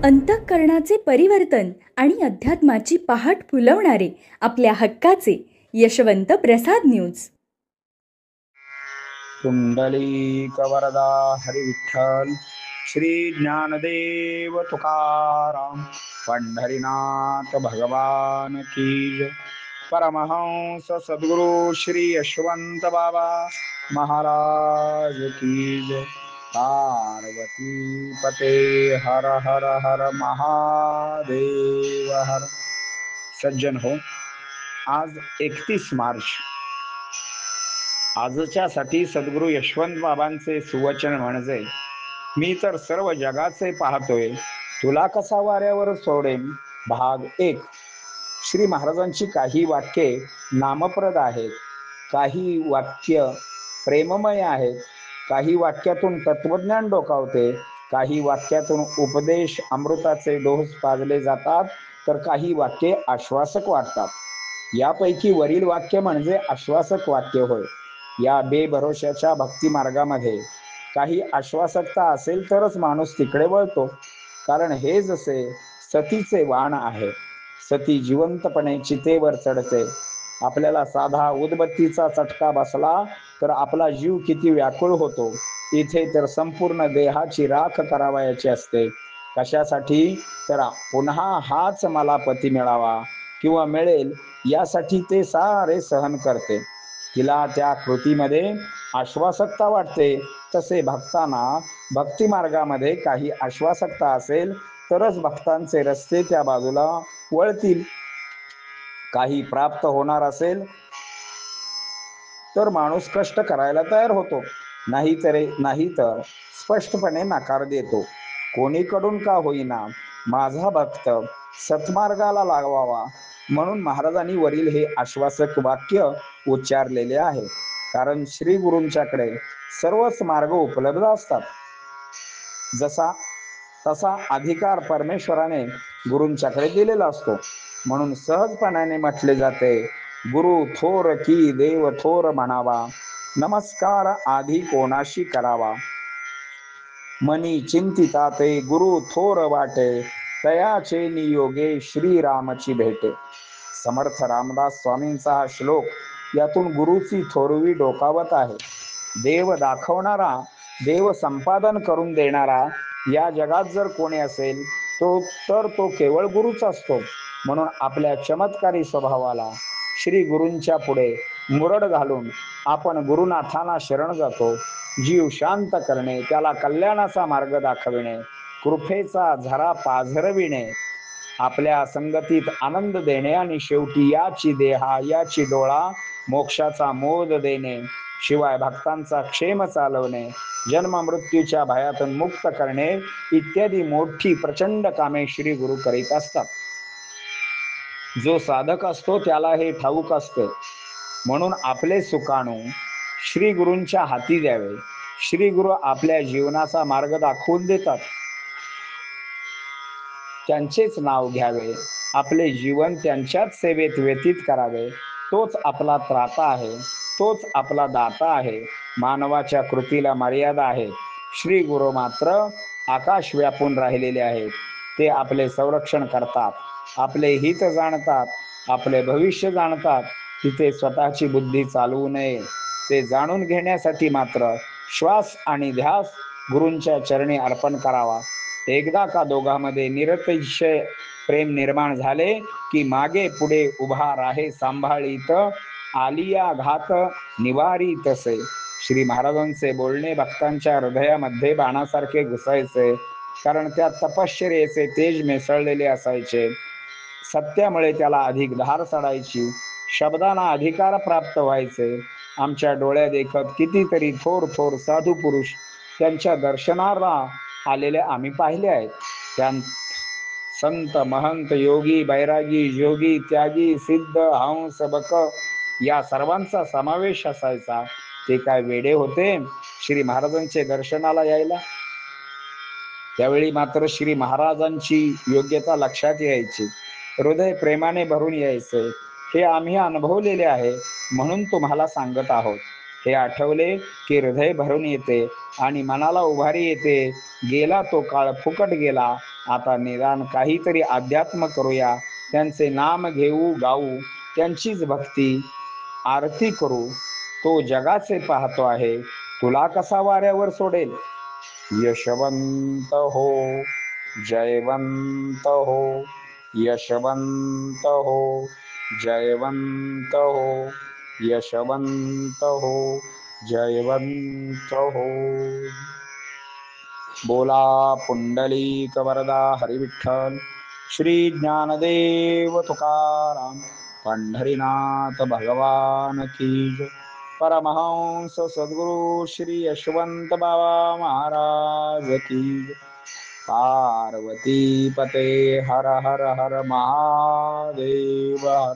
अंतःकरणाचे परिवर्तन आणि अध्यात्माची पहाट फुलवणारे आपल्या हक्काचे यशवंत प्रसाद न्यूज. कुंडलिक वरदा हरी विठ्ठल. श्री ज्ञानदेव तुकाराम पंढरीनाथ भगवान की जय. परमहंस सद्गुरु श्री यशवंत बाबा महाराज की जय. पार्वती पते हर हर हर महादेव हर. सज्जन हो, आज 31 मार्च. आजच्यासाठी सद्गुरु यशवंत बाबांचे सुवचन म्हणजे, मी तर सर्व जगाचे पाहतोय, तुला कसा वाऱ्यावर सोडेन. भाग 1. श्री महाराजांची काही वाक्ये नामप्रद आहेत, काही वाक्य प्रेममय आहेत, काही वाक्यातून तत्वज्ञान डोकावते, काही वाक्यातून उपदेश अमृताचे डोस पाजले जातात, तर काही वाक्ये आश्वासक वाटतात. यापैकी वरील वाक्य म्हणजे आश्वासक वाक्य होय. या बेभरोशाच्या भक्ती मार्गामध्ये काही आश्वासकता असेल तरच माणूस तिकडे वळतो. कारण हे जसे सतीचे वाण आहे. सती जिवंतपणे चितेवर चढते. आपल्याला साधा उदबत्तीचा चटका बसला तर आपला जीव किती व्याकुळ होतो. इथे तर संपूर्ण देहाची राख करावयाची असते. कशासाठी? तर पुन्हा हाच मला पती मिळावा किंवा मिळेल यासाठी ते सारे सहन करते. तिला त्या कृतीमध्ये आश्वासकता वाटते. तसे भक्तांना भक्ती मार्गामध्ये काही आश्वासकता असेल तरच भक्तांचे रस्ते त्या बाजूला वळतील. काही प्राप्त होणार असेल तर माणूस कष्ट करायला तयार होतो, नाही तर स्पष्टपणे नकार देतो. कोणीकडून का होईना माझा भक्त सत्मार्गाला लावावा म्हणून महाराजांनी वरील हे आश्वासक वाक्य उच्चारलेले आहे. कारण श्री गुरूंच्याकडे सर्वच मार्ग उपलब्ध असतात. तसा अधिकार परमेश्वराने गुरूंच्याकडे दिलेला असतो. म्हणून सहजपणाने म्हटले जाते, गुरु थोर की देव थोर म्हणावा, नमस्कार आधी कोणाशी करावा. मनी चिंतिता ते गुरु थोर वाटे, तयाचे नियोगे श्रीरामची भेटे. समर्थ रामदास स्वामींचा हा श्लोक यातून गुरुची थोरवी डोकावत आहे. देव दाखवणारा, देव संपादन करून देणारा या जगात जर कोणी असेल तो केवळ गुरुच असतो. म्हणून आपल्या चमत्कारी स्वभावाला श्री गुरूंच्या पुढे मुरड घालून आपण गुरुनाथांना शरण जातो. जीव शांत करणे, त्याला कल्याणाचा मार्ग दाखविणे, कृपेचा झरा पाझरविणे, आपल्या संगतीत आनंद देणे आणि शेवटी याची देहा याची डोळा मोक्षाचा मोद देणे, शिवाय भक्तांचा क्षेम चालवणे, जन्म मृत्यूच्या भयातून मुक्त करणे इत्यादी मोठी प्रचंड कामे श्री गुरु करीत असतात. जो साधक असतो त्याला हे ठाऊक असते. म्हणून आपले सुकाणू श्री गुरूंच्या हाती द्यावे. श्री गुरु आपल्या जीवनाचा मार्ग दाखवून देतात. त्यांचेच नाव घ्यावे, आपले जीवन त्यांच्याच सेवेत व्यतीत करावे. तोच आपला त्राता आहे, तोच आपला दाता आहे. मानवाच्या कृतीला मर्यादा आहे. श्री गुरु मात्र आकाश व्यापून राहिलेले आहेत. ते आपले संरक्षण करतात, आपले हित जाणतात, आपले भविष्य जाणतात. तिथे स्वतःची बुद्धी चालवू नये. ते जाणून घेण्यासाठी मात्र श्वास आणि ध्यास गुरूंच्या चरणी अर्पण करावा. एकदा का दोघांमध्ये निरतिशय प्रेम निर्माण झाले की मागे पुढे उभा राहे सांभाळीत, आलिया घात निवारी तसे. श्री महाराजांचे बोलणे भक्तांच्या हृदयामध्ये बाणासारखे घुसायचे. कारण त्यात तपश्चर्येचे तेज मिसळलेले असायचे. सत्यामुळे त्याला अधिक धार चढायची, शब्दांना अधिकार प्राप्त व्हायचे. आमच्या डोळ्या देखत कितीतरी थोर थोर साधू पुरुष त्यांच्या दर्शनाला आलेले आम्ही पाहिले आहेत. त्यांत संत महंत योगी बैरागी जोगी त्यागी सिद्ध हंस बक या सर्वांचा समावेश असायचा. ते काय वेडे होते श्री महाराजांचे दर्शनाला यायला? त्यावेळी मात्र श्री महाराजांची योग्यता लक्षात यायची, हृदय प्रेमाने भरून यायचे. हे आम्ही अनुभवलेले आहे म्हणून तुम्हाला सांगत आहोत. हे आठवले की हृदय भरून येते आणि मनाला उभारी येते. गेला तो काळ फुकट गेला, आता निदान काहीतरी अध्यात्म करूया. त्यांचे नाम घेऊ गाऊ, त्यांचीच भक्ती आरती करू. तो जगाचे पाहतो आहे, तुला कसा वाऱ्यावर सोडेल. यशवंत हो, जयवंत हो, यशवंत हो, जयवंत हो, यशवंत हो, जयवंत हो. बोला पुंडलिक वरदा हरिविठ्ठल. श्री ज्ञानदेव तुकाराम पंढरीनाथ भगवान की जय. परमहंस सद्गुरु श्री यशवंत बाबा महाराज की जय. पार्वती पते हर हर हर महादेव हर.